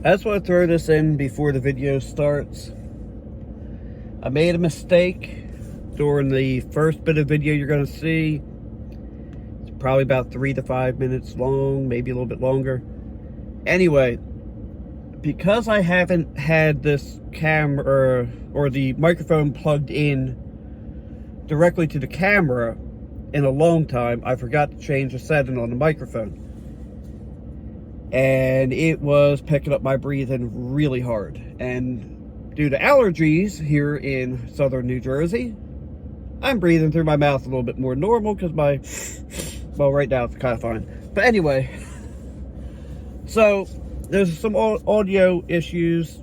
I just want to throw this in before the video starts. I made a mistake during the first bit of video you're going to see. It's probably about 3 to 5 minutes long, maybe a little bit longer. Anyway, because I haven't had this camera or the microphone plugged in directly to the camera in a long time, I forgot to change the setting on the microphone. And it was picking up my breathing really hard. And due to allergies here in southern New Jersey, I'm breathing through my mouth a little bit more normal because well, right now it's kind of fine. But anyway, so there's some audio issues,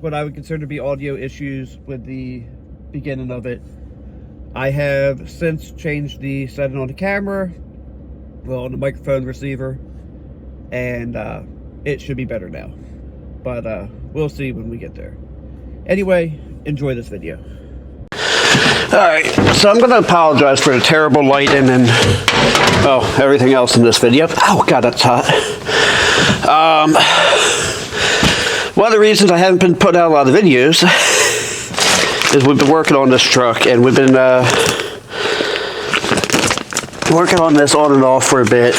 what I would consider to be audio issues with the beginning of it. I have since changed the setting on the camera, well, on the microphone receiver, and it should be better now. But we'll see when we get there. Anyway, enjoy this video. Alright, so I'm going to apologize for the terrible lighting and, well, everything else in this video. Oh, God, that's hot. One of the reasons I haven't been putting out a lot of videos is we've been working on this truck, and we've been working on this on and off for a bit.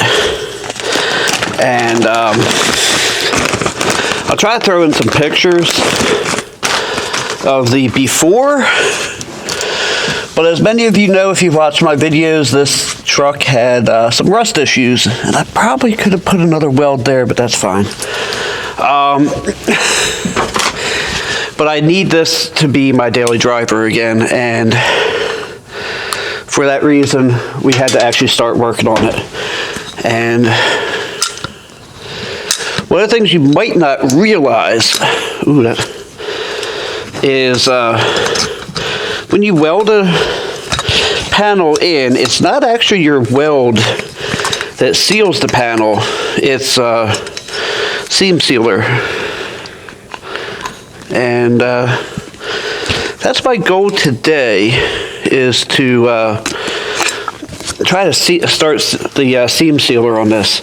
And I'll try to throw in some pictures of the before. But as many of you know, if you've watched my videos, this truck had some rust issues. And I probably could have put another weld there, but that's fine. But I need this to be my daily driver again. And for that reason, we had to actually start working on it. And one of the things you might not realize is when you weld a panel in, it's not actually your weld that seals the panel, it's seam sealer. And that's my goal today, is to try to start the seam sealer on this.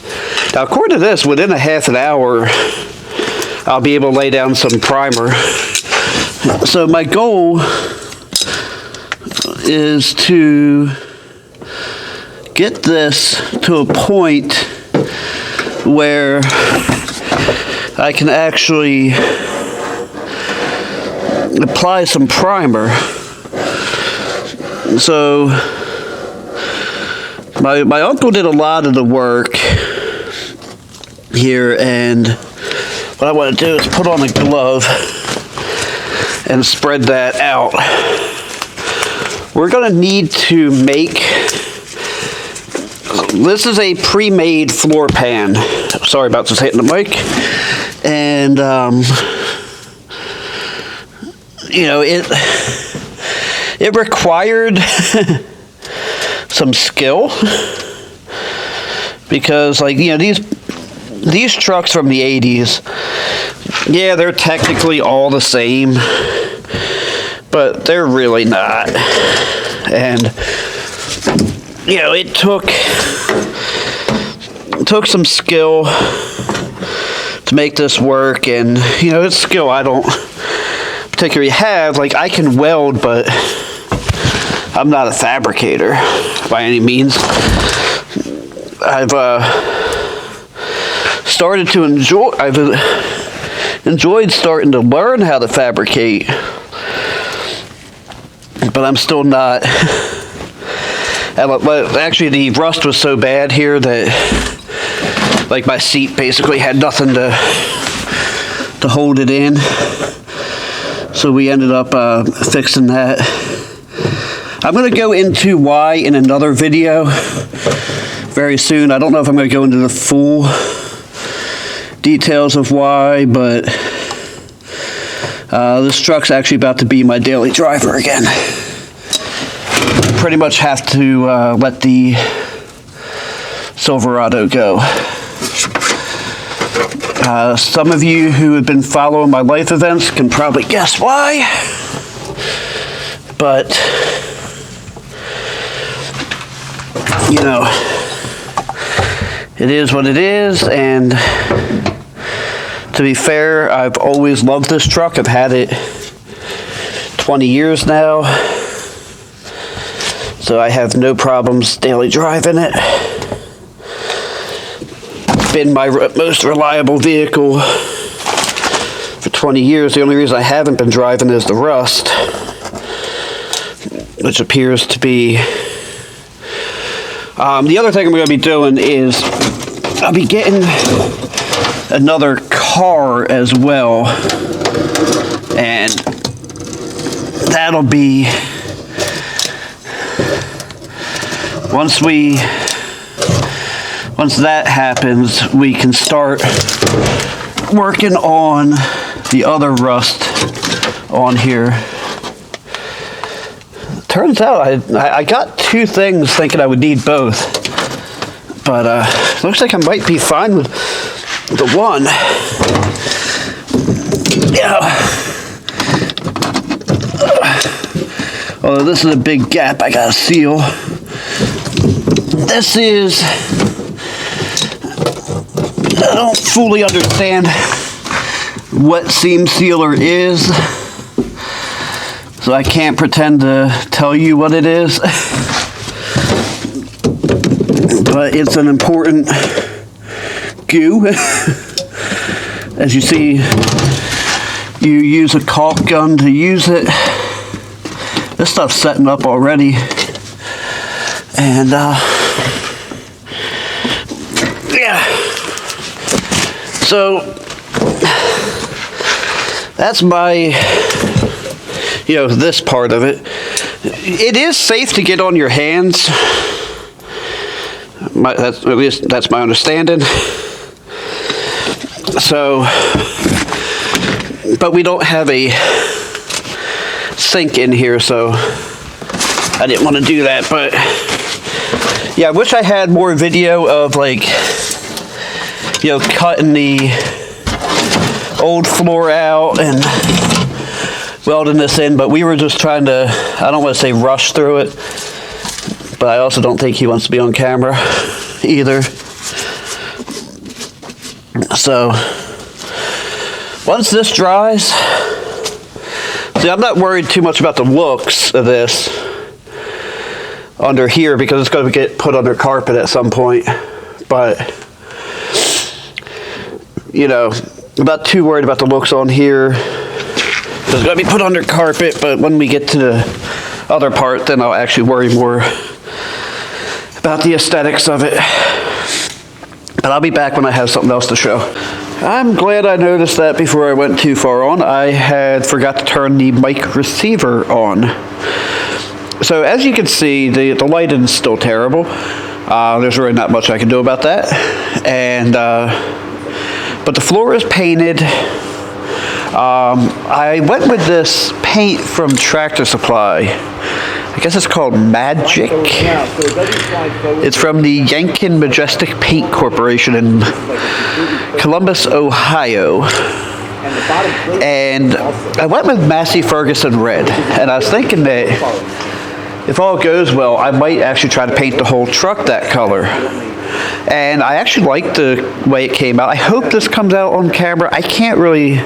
Now, according to this, within a half an hour, I'll be able to lay down some primer. So my goal is to get this to a point where I can actually apply some primer. So my uncle did a lot of the work here, and what I want to do is put on a glove and spread that out. We're going to need to make, this is a pre-made floor pan. Sorry about just hitting the mic. And you know, it required some skill, because, like, you know, these trucks from the 80s, yeah, they're technically all the same, but they're really not. And, you know, it took some skill to make this work, and, you know, it's skill I don't particularly have. Like, I can weld, but I'm not a fabricator by any means. I've enjoyed starting to learn how to fabricate, but I'm still not. Actually, the rust was so bad here that, like, my seat basically had nothing to hold it in. So we ended up fixing that. I'm going to go into why in another video very soon. I don't know if I'm going to go into the full details of why, but this truck's actually about to be my daily driver again. I pretty much have to let the Silverado go. Some of you who have been following my life events can probably guess why, but, you know, it is what it is, and To be fair, I've always loved this truck. I've had it 20 years now, so I have no problems daily driving it. It's been my most reliable vehicle for 20 years. The only reason I haven't been driving is the rust, which appears to be... the other thing I'm going to be doing is I'll be getting another car as well, and that'll be once that happens, we can start working on the other rust on here. Turns out I got two things thinking I would need both, but looks like I might be fine with the one. Yeah. Although this is a big gap I gotta seal. This is... I don't fully understand what seam sealer is, so I can't pretend to tell you what it is. But it's an important goo. As you see, you use a caulk gun to use it. This stuff's setting up already. And yeah. So that's my, this part of it. It is safe to get on your hands. At least that's my understanding. So, but we don't have a sink in here, so I didn't want to do that. But yeah, I wish I had more video of cutting the old floor out and welding this in, but we were just trying to, I don't want to say rush through it, but I also don't think he wants to be on camera either. So once this dries, see, I'm not worried too much about the looks of this under here because it's going to get put under carpet at some point, but I'm not too worried about the looks on here. It's going to be put under carpet, but when we get to the other part, then I'll actually worry more about the aesthetics of it. But I'll be back when I have something else to show. I'm glad I noticed that before I went too far on. I had forgot to turn the mic receiver on. So as you can see, the lighting is still terrible. There's really not much I can do about that. And but the floor is painted. I went with this paint from Tractor Supply. I guess it's called Magic. It's from the Yankton Majestic Paint Corporation in Columbus, Ohio. And I went with Massey Ferguson Red. And I was thinking that if all goes well, I might actually try to paint the whole truck that color. And I actually like the way it came out. I hope this comes out on camera. I can't really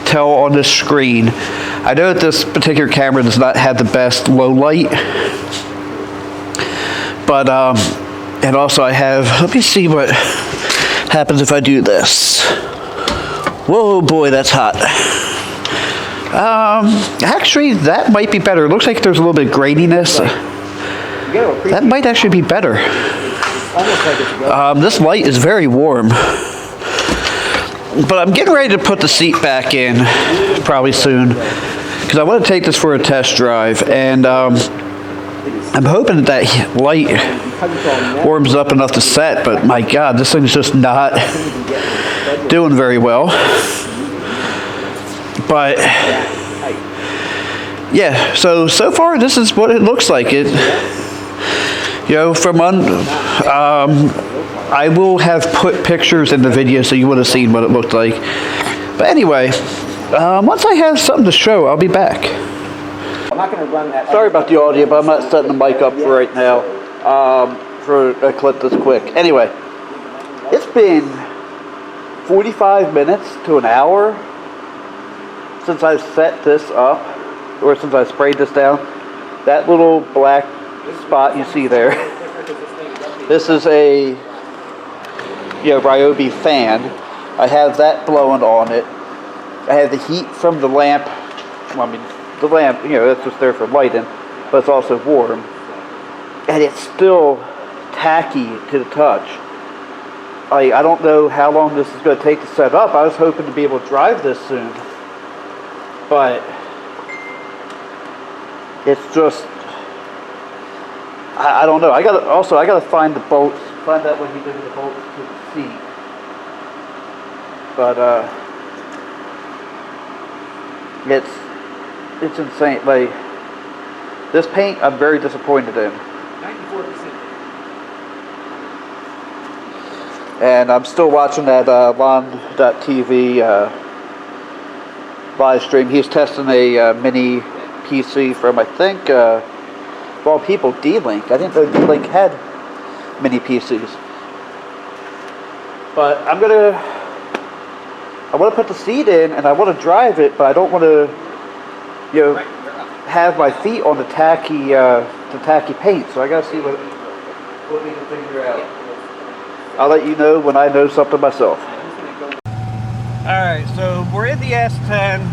tell on this screen. I know that this particular camera does not have the best low light, but and also I have, let me see what happens if I do this. Whoa boy, that's hot. Actually that might be better. It looks like there's a little bit of graininess. That might actually be better. This light is very warm. But I'm getting ready to put the seat back in probably soon because I want to take this for a test drive, and I'm hoping that light warms up enough to set, but my God, this thing's just not doing very well. But yeah, so far this is what it looks like. It, I will have put pictures in the video so you would have seen what it looked like. But anyway, once I have something to show, I'll be back. I'm not going to run that. Sorry about the audio, but I'm not setting the mic up right now for a clip this quick. Anyway, it's been 45 minutes to an hour since I set this up, or since I sprayed this down. That little black spot you see there, this is a Ryobi fan. I have that blowing on it. I have the heat from the lamp. Well, I mean, the lamp, that's just there for lighting, but it's also warm. And it's still tacky to the touch. I don't know how long this is going to take to set up. I was hoping to be able to drive this soon, but it's just, I don't know. I gotta find the bolts, find out what he did with the bolts to the seat. But it's insane. Like, this paint, I'm very disappointed in. 94%. And I'm still watching that Lon.TV live stream. He's testing a mini PC from, I think, of all people, D-Link. I didn't know D-Link had mini PCs. But I want to put the seat in, and I want to drive it, but I don't want to, have my feet on the tacky paint. So I got to see what we can figure out. I'll let you know when I know something myself. Alright, so we're in the S10.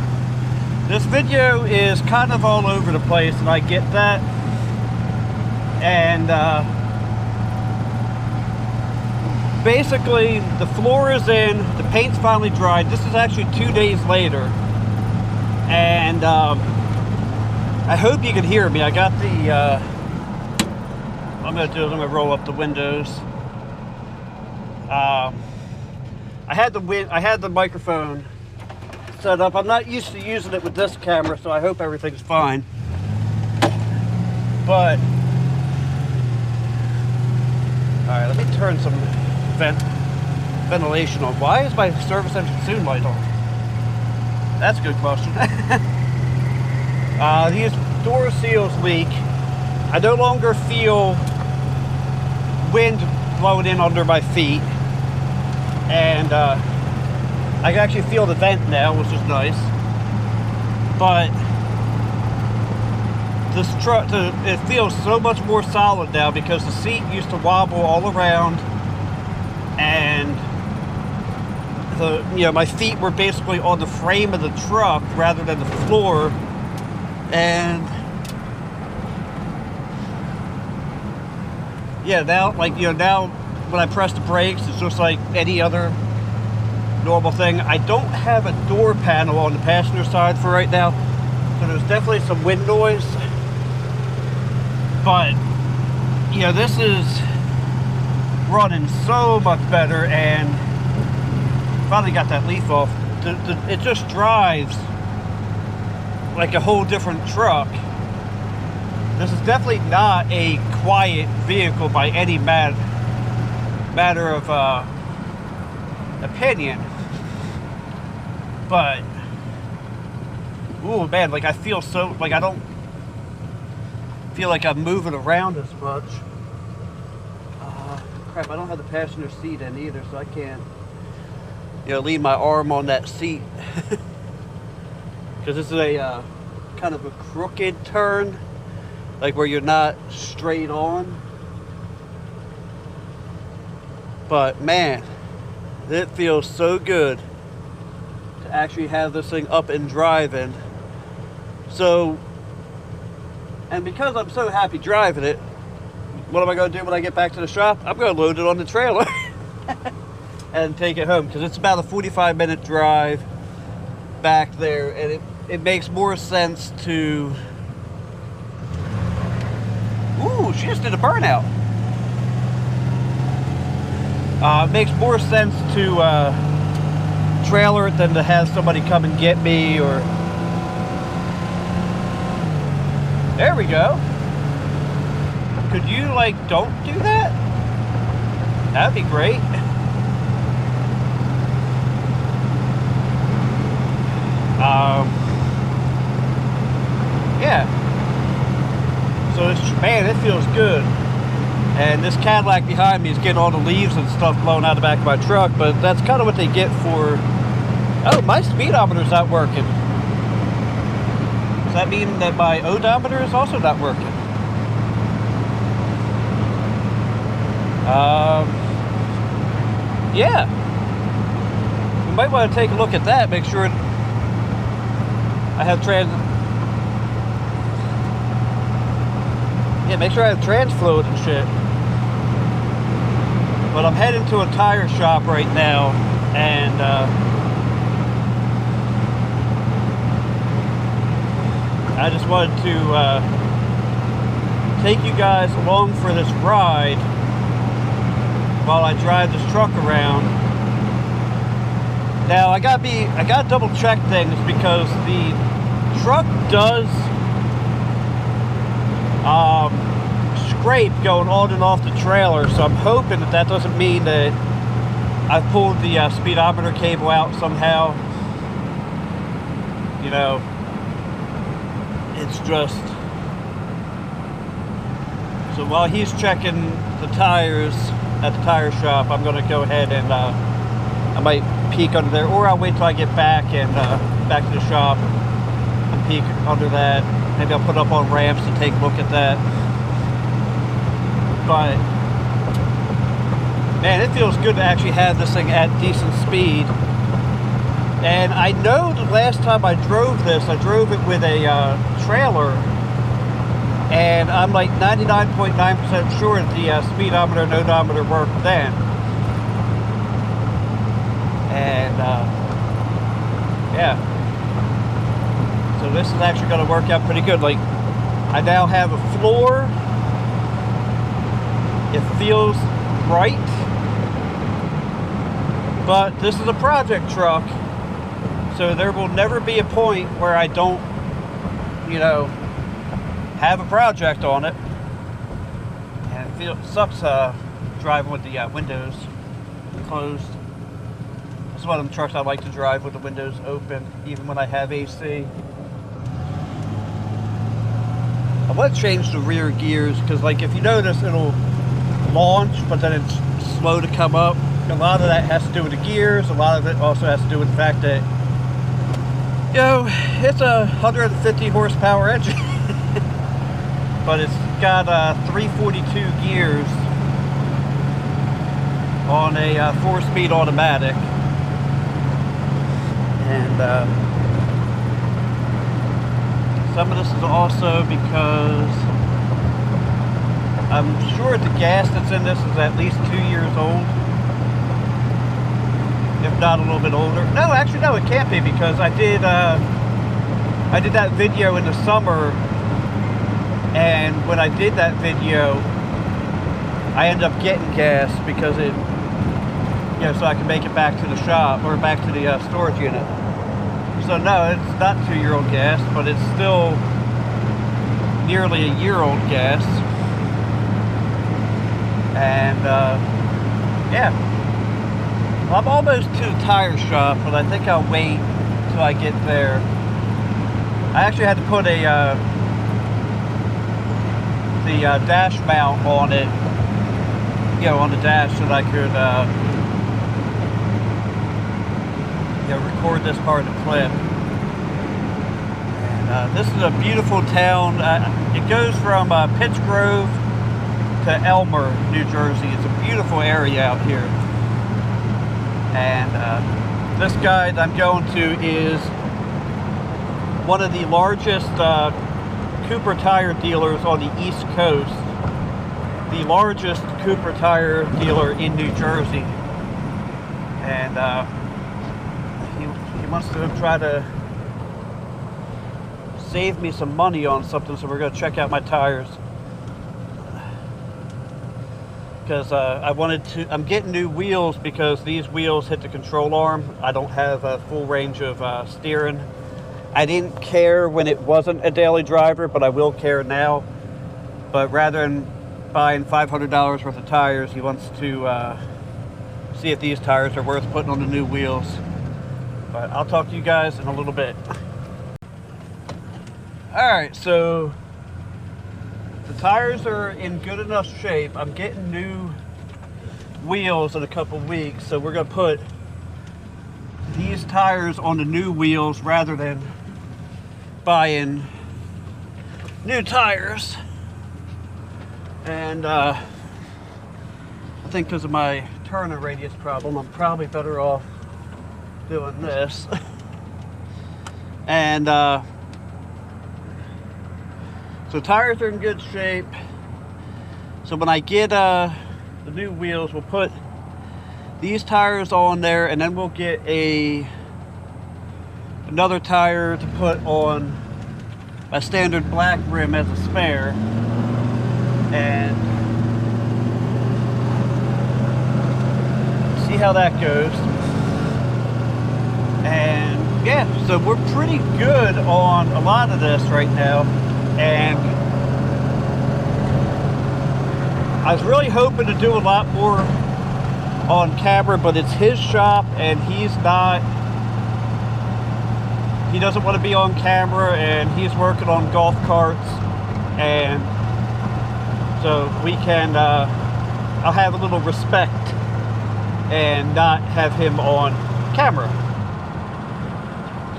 This video is kind of all over the place, and I get that. And basically, the floor is in, the paint's finally dried. This is actually 2 days later. And I hope you can hear me. I got the, what I'm going to do is I'm going to roll up the windows. I had the microphone set up. I'm not used to using it with this camera, so I hope everything's fine. But alright, let me turn some ventilation on. Why is my service entrance soon light on? That's a good question. These door seals leak. I no longer feel wind blowing in under my feet. And I can actually feel the vent now, which is nice. But this truck, it feels so much more solid now because the seat used to wobble all around, and my feet were basically on the frame of the truck rather than the floor. And yeah, now now when I press the brakes, it's just like any other normal thing. I don't have a door panel on the passenger side for right now, so there's definitely some wind noise. But this is running so much better, and finally got that leaf off. It just drives like a whole different truck. This is definitely not a quiet vehicle by any matter of opinion, but ooh man, like I feel so, like I don't feel like I'm moving around as much. Crap, I don't have the passenger seat in either, so I can't leave my arm on that seat because this is a kind of a crooked turn, like where you're not straight on. But man, it feels so good to actually have this thing up and driving. So, and because I'm so happy driving it, what am I going to do when I get back to the shop? I'm going to load it on the trailer and take it home, because it's about a 45-minute drive back there, and it makes more sense to... Ooh, she just did a burnout. It makes more sense to trailer it than to have somebody come and get me, or... There we go. Could you, don't do that? That'd be great. Yeah. So, man, it feels good. And this Cadillac behind me is getting all the leaves and stuff blown out the back of my truck, but that's kind of what they get for... Oh, my speedometer's not working. Does that mean that my odometer is also not working? Yeah. You might want to take a look at that, make sure I have make sure I have trans fluid and shit. But I'm heading to a tire shop right now, and I just wanted to take you guys along for this ride while I drive this truck around. Now I gotta double check things, because the truck does scrape going on and off the trailer, so I'm hoping that that doesn't mean that I pulled the speedometer cable out somehow. You know, it's just... So while he's checking the tires at the tire shop, I'm going to go ahead and I might peek under there, or I'll wait till I get back and back to the shop and peek under that. Maybe I'll put up on ramps to take a look at that. But man, it feels good to actually have this thing at decent speed. And I know the last time I drove this, I drove it with a trailer, and I'm like 99.9% sure that the speedometer and odometer worked then. And yeah, so this is actually going to work out pretty good. Like, I now have a floor. It feels right, but this is a project truck, so there will never be a point where I don't, you know, have a project on it. And it sucks driving with the windows closed. It's one of them trucks I like to drive with the windows open, even when I have AC. I want to change the rear gears, because, like, if you notice, it'll launch, but then it's slow to come up. A lot of that has to do with the gears. A lot of it also has to do with the fact that, you know, it's a 150 horsepower engine, but it's got 342 gears on a 4-speed automatic. And some of this is also because I'm sure the gas that's in this is at least 2 years old, if not a little bit older. No, actually, no, it can't be, because I did that video in the summer, and when I did that video, I ended up getting gas because it, you know, so I could make it back to the shop, or back to the storage unit. So no, it's not 2-year-old gas, but it's still nearly a year-old gas. And yeah, well, I'm almost to the tire shop, but I think I'll wait till I get there. I actually had to put a the dash mount on it, you know, on the dash, so that I could you know, record this part of the clip. And this is a beautiful town. It goes from Pitts Grove to Elmer, New Jersey. It's a beautiful area out here. And this guy that I'm going to is one of the largest Cooper tire dealers on the East Coast. The largest Cooper tire dealer in New Jersey. And he wants to try to save me some money on something, so we're going to check out my tires. Because I'm getting new wheels, because these wheels hit the control arm. I don't have a full range of steering. I didn't care when it wasn't a daily driver, but I will care now. But rather than buying $500 worth of tires, he wants to see if these tires are worth putting on the new wheels. But I'll talk to you guys in a little bit. Alright, so The tires are in good enough shape. I'm getting new wheels in a couple weeks, so we're gonna put these tires on the new wheels rather than buying new tires. And I think because of my turning radius problem, I'm probably better off doing this. And so tires are in good shape. So when I get the new wheels, we'll put these tires on there, and then we'll get another tire to put on my standard black rim as a spare. And see how that goes. And yeah, so we're pretty good on a lot of this right now. And I was really hoping to do a lot more on camera, but it's his shop and he doesn't want to be on camera, and he's working on golf carts, and so we can I'll have a little respect and not have him on camera.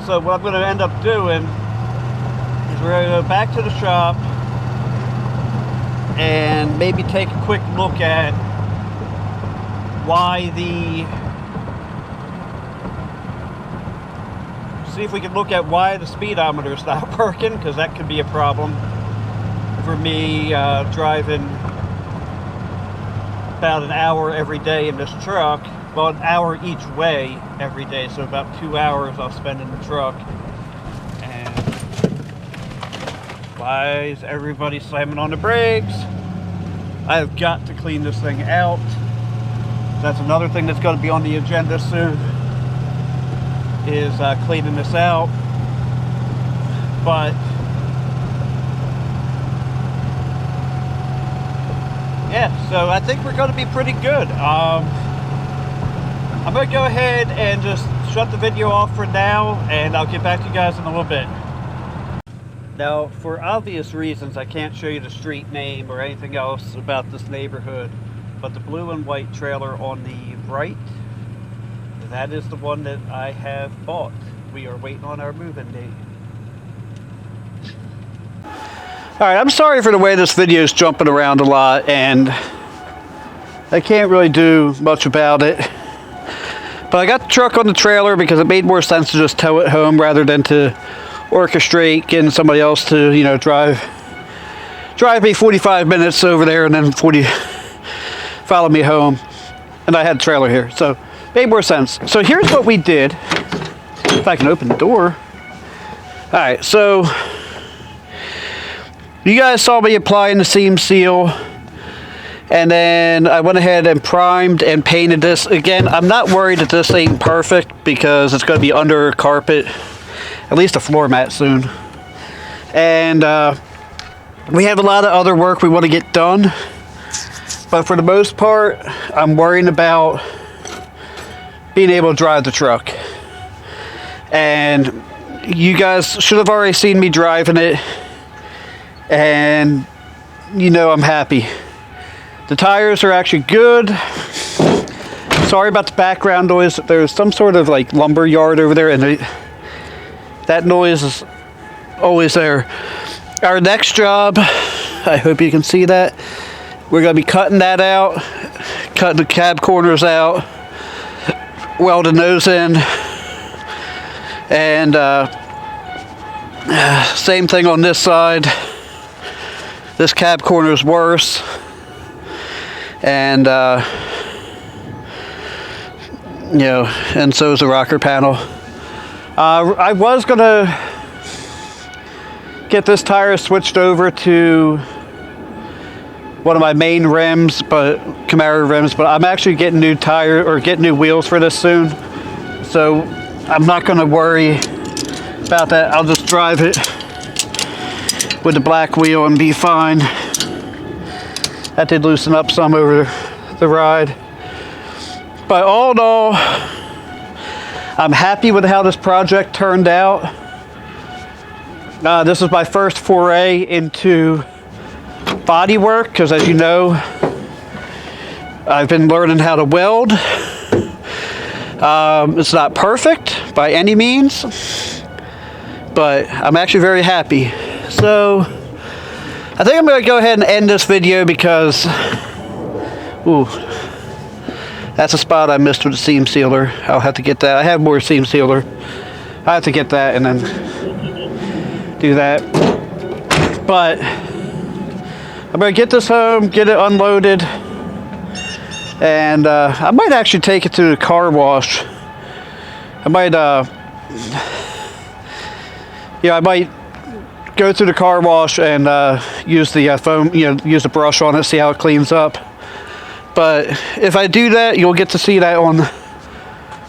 So what I'm going to end up doing is we're going to go back to the shop and maybe take a quick look at see if we can look at why the speedometer is not working, because that could be a problem for me driving about an hour every day in this truck. Well, an hour each way every day, so about 2 hours I'll spend in the truck. And why is everybody slamming on the brakes? I've got to clean this thing out. That's another thing that's going to be on the agenda soon, is cleaning this out. But yeah, so I think we're going to be pretty good. I'm going to go ahead and just shut the video off for now, and I'll get back to you guys in a little bit. Now, for obvious reasons, I can't show you the street name or anything else about this neighborhood, but the blue and white trailer on the right, that is the one that I have bought. We are waiting on our move-in date. Alright, I'm sorry for the way this video is jumping around a lot, and I can't really do much about it. But I got the truck on the trailer because it made more sense to just tow it home rather than to orchestrate getting somebody else to, you know, drive me 45 minutes over there and then follow me home. And I had the trailer here, so made more sense. So here's what we did. If I can open the door. Alright, so you guys saw me applying the seam seal, and then I went ahead and primed and painted this. Again, I'm not worried that this ain't perfect because it's going to be under carpet, at least a floor mat soon. And we have a lot of other work we want to get done, but for the most part, I'm worrying about being able to drive the truck. And you guys should have already seen me driving it, and you know I'm happy. The tires are actually good. Sorry about the background noise. There's some sort of like lumber yard over there, and that noise is always there. Our next job, I hope you can see that, we're going to be cutting that out, cutting the cab corners out, welding those in, and same thing on this side. This cab corner is worse, and you know, and so is the rocker panel. I was gonna get this tire switched over to one of my main rims, but Camaro rims, but I'm actually getting new wheels for this soon, so I'm not gonna worry about that. I'll just drive it with the black wheel and be fine. That did loosen up some over the ride. But all in all, I'm happy with how this project turned out. This is my first foray into body work, because as you know, I've been learning how to weld. It's not perfect by any means, but I'm actually very happy. So I think I'm going to go ahead and end this video because, ooh, that's a spot I missed with the seam sealer. I'll have to get that. I have more seam sealer. I have to get that and then do that. But I'm going to get this home, get it unloaded, and I might actually take it to the car wash. I might, I might go through the car wash and use the foam, use the brush on it, see how it cleans up. But if I do that, you'll get to see that on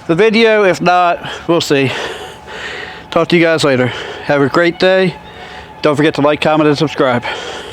the video. If not, we'll see. Talk to you guys later. Have a great day. Don't forget to like, comment, and subscribe.